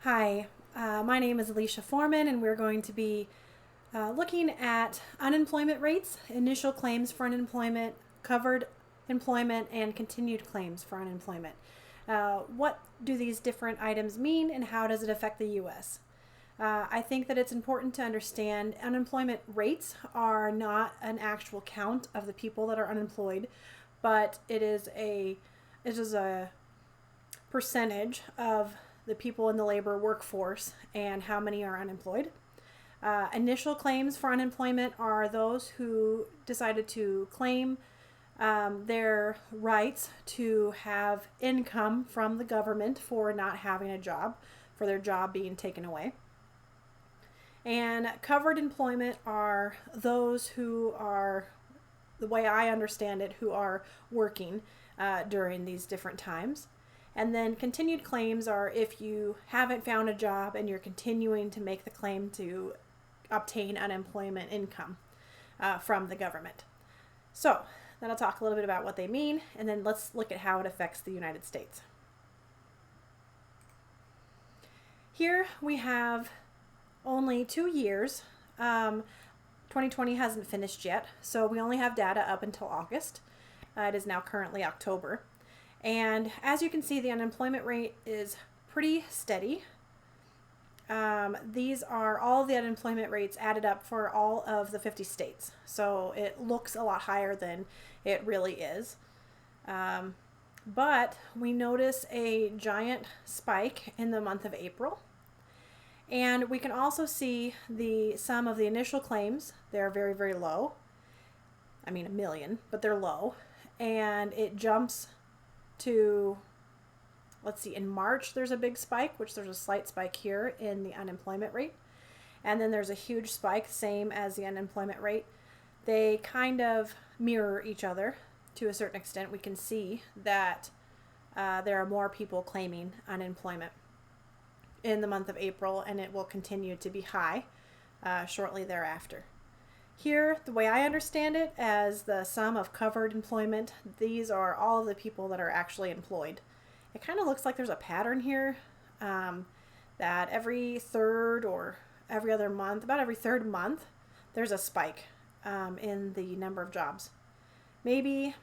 Hi, my name is Alicia Foreman, and we're going to be looking at unemployment rates, initial claims for unemployment, covered employment, and continued claims for unemployment. What do these different items mean, and how does it affect the U.S.? I think that it's important to understand unemployment rates are not an actual count of the people that are unemployed, but it is a percentage of the people in the labor workforce and how many are unemployed. Initial claims for unemployment are those who decided to claim their rights to have income from the government for not having a job, for their job being taken away. And covered employment are those who are, the way I understand it, who are working during these different times. And then continued claims are if you haven't found a job and you're continuing to make the claim to obtain unemployment income from the government. So then I'll talk a little bit about what they mean, and then let's look at how it affects the United States. Here we have only 2 years. 2020 hasn't finished yet, so we only have data up until August. It is now currently October. And as you can see, the unemployment rate is pretty steady. These are all the unemployment rates added up for all of the 50 states. So it looks a lot higher than it really is. But we notice a giant spike in the month of April. And we can also see the sum of the initial claims. They're very, very low. I mean, 1 million, but they're low. And it jumps to, let's see, in March there's a big spike, which there's a slight spike here in the unemployment rate. And then there's a huge spike, same as the unemployment rate. They kind of mirror each other to a certain extent. We can see that there are more people claiming unemployment in the month of April, and it will continue to be high shortly thereafter. Here, the way I understand it, as the sum of covered employment, these are all of the people that are actually employed. It kind of looks like there's a pattern here that every third or every other month, about every third month, there's a spike in the number of jobs. Maybe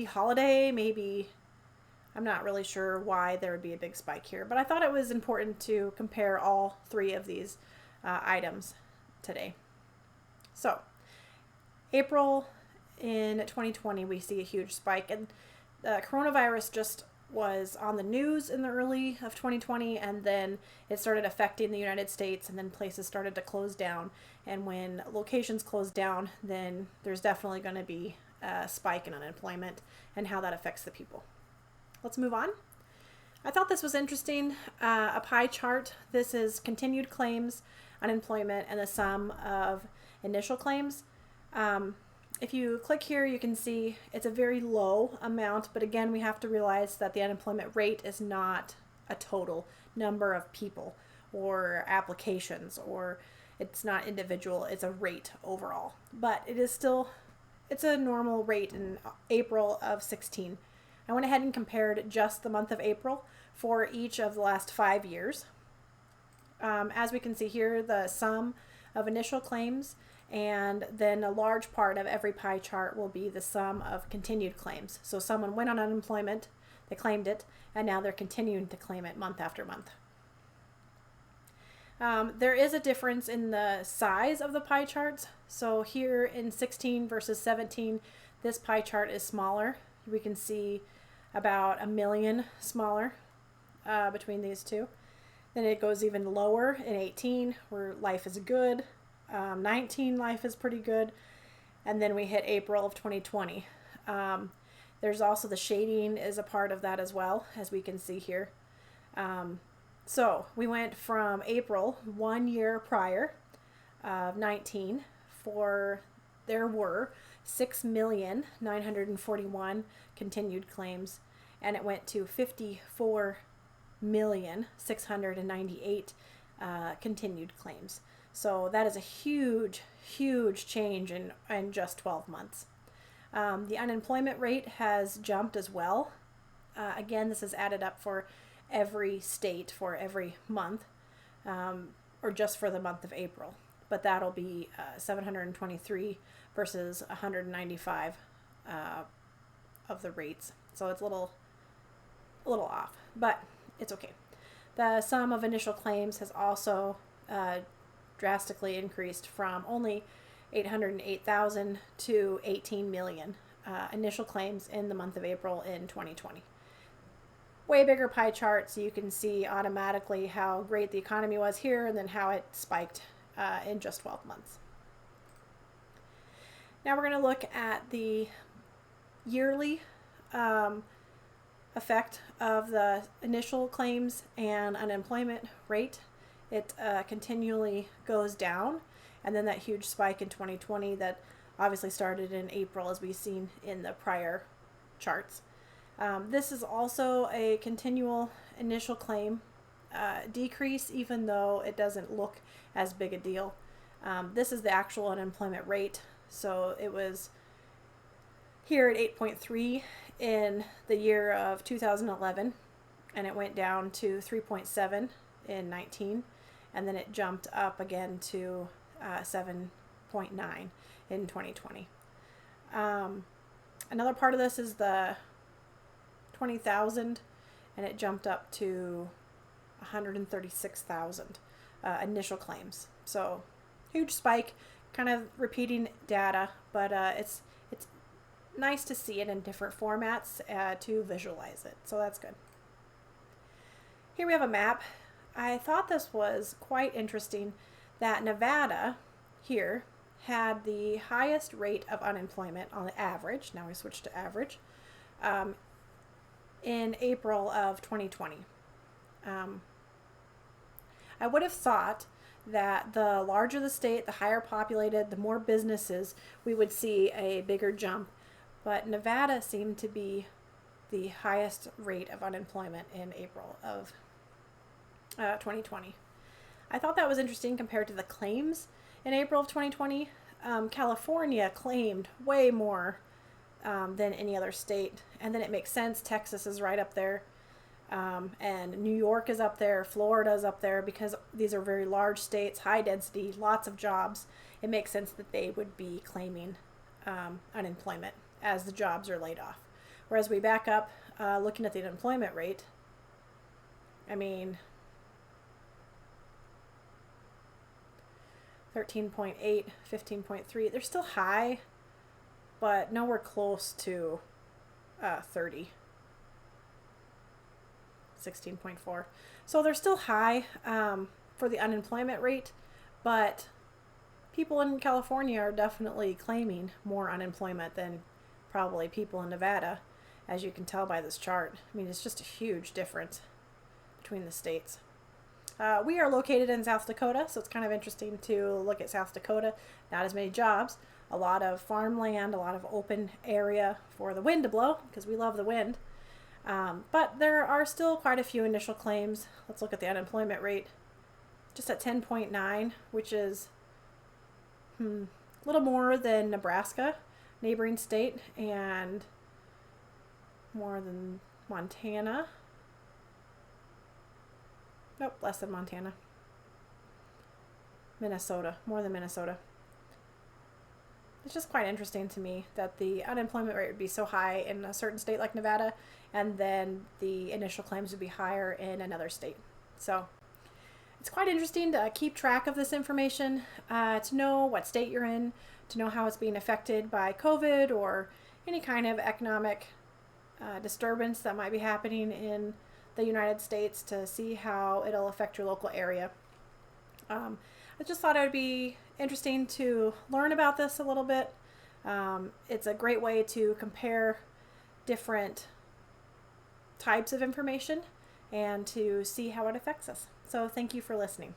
holiday, maybe, I'm not really sure why there would be a big spike here, but I thought it was important to compare all three of these items today. So, April in 2020, we see a huge spike, and the coronavirus just was on the news in the early of 2020, and then it started affecting the United States, and then places started to close down. And when locations close down, then there's definitely going to be a spike in unemployment and how that affects the people. Let's move on. I thought this was interesting. A pie chart. This is continued claims, unemployment, and the sum of initial claims. If you click here, you can see it's a very low amount, but again, we have to realize that the unemployment rate is not a total number of people or applications, or it's not individual, it's a rate overall. But it is still, it's a normal rate in April of 16. I went ahead and compared just the month of April for each of the last 5 years. As we can see here, the sum of initial claims, and then a large part of every pie chart will be the sum of continued claims. So someone went on unemployment, they claimed it, and now they're continuing to claim it month after month. There is a difference in the size of the pie charts. So here in 16 versus 17, this pie chart is smaller. We can see about 1 million smaller between these two. Then it goes even lower in 18, where life is good. 19, life is pretty good. And then we hit April of 2020. There's also the shading is a part of that as well, as we can see here. So we went from April 1 year prior of 19, there were 6,941,000 continued claims, and it went to 54,698,000 continued claims. So that is a huge, huge change in just 12 months. The unemployment rate has jumped as well. Again, this is added up for every state for every month, or just for the month of April. But that'll be 723 versus 195 of the rates. So it's a little off, but it's okay. The sum of initial claims has also drastically increased from only 808,000 to 18 million initial claims in the month of April in 2020. Way bigger pie chart, so you can see automatically how great the economy was here and then how it spiked in just 12 months. Now we're going to look at the yearly effect of the initial claims and unemployment rate. It continually goes down, and then that huge spike in 2020 that obviously started in April, as we've seen in the prior charts. This is also a continual initial claim decrease, even though it doesn't look as big a deal. This is the actual unemployment rate. So it was here at 8.3 in the year of 2011, and it went down to 3.7 in 19, and then it jumped up again to 7.9 in 2020. Another part of this is the 20,000, and it jumped up to 136,000 initial claims. So huge spike, kind of repeating data, but it's nice to see it in different formats to visualize it. So that's good. Here we have a map. I thought this was quite interesting that Nevada here had the highest rate of unemployment on the average. Now we switch to average. In April of 2020. I would have thought that the larger the state, the higher populated, the more businesses, we would see a bigger jump. But Nevada seemed to be the highest rate of unemployment in April of 2020. I thought that was interesting compared to the claims in April of 2020. California claimed way more than any other state, and then it makes sense. Texas is right up there, and New York is up there, Florida is up there, because these are very large states, high density, lots of jobs. It makes sense that they would be claiming unemployment as the jobs are laid off. Whereas we back up, looking at the unemployment rate, I mean, 13.8, 15.3, they're still high, but nowhere close to 30. 16.4. So they're still high for the unemployment rate, but people in California are definitely claiming more unemployment than probably people in Nevada, as you can tell by this chart. I mean, it's just a huge difference between the states. We are located in South Dakota, so it's kind of interesting to look at South Dakota. Not as many jobs, a lot of farmland, a lot of open area for the wind to blow, because we love the wind. But there are still quite a few initial claims. Let's look at the unemployment rate, just at 10.9, which is a little more than Nebraska, neighboring state, and more than Montana. Nope, less than Montana. Minnesota, more than Minnesota. It's just quite interesting to me that the unemployment rate would be so high in a certain state like Nevada, and then the initial claims would be higher in another state. So it's quite interesting to keep track of this information, to know what state you're in, to know how it's being affected by COVID or any kind of economic disturbance that might be happening in the United States, to see how it'll affect your local area. I just thought it would be interesting to learn about this a little bit. It's a great way to compare different types of information and to see how it affects us. So thank you for listening.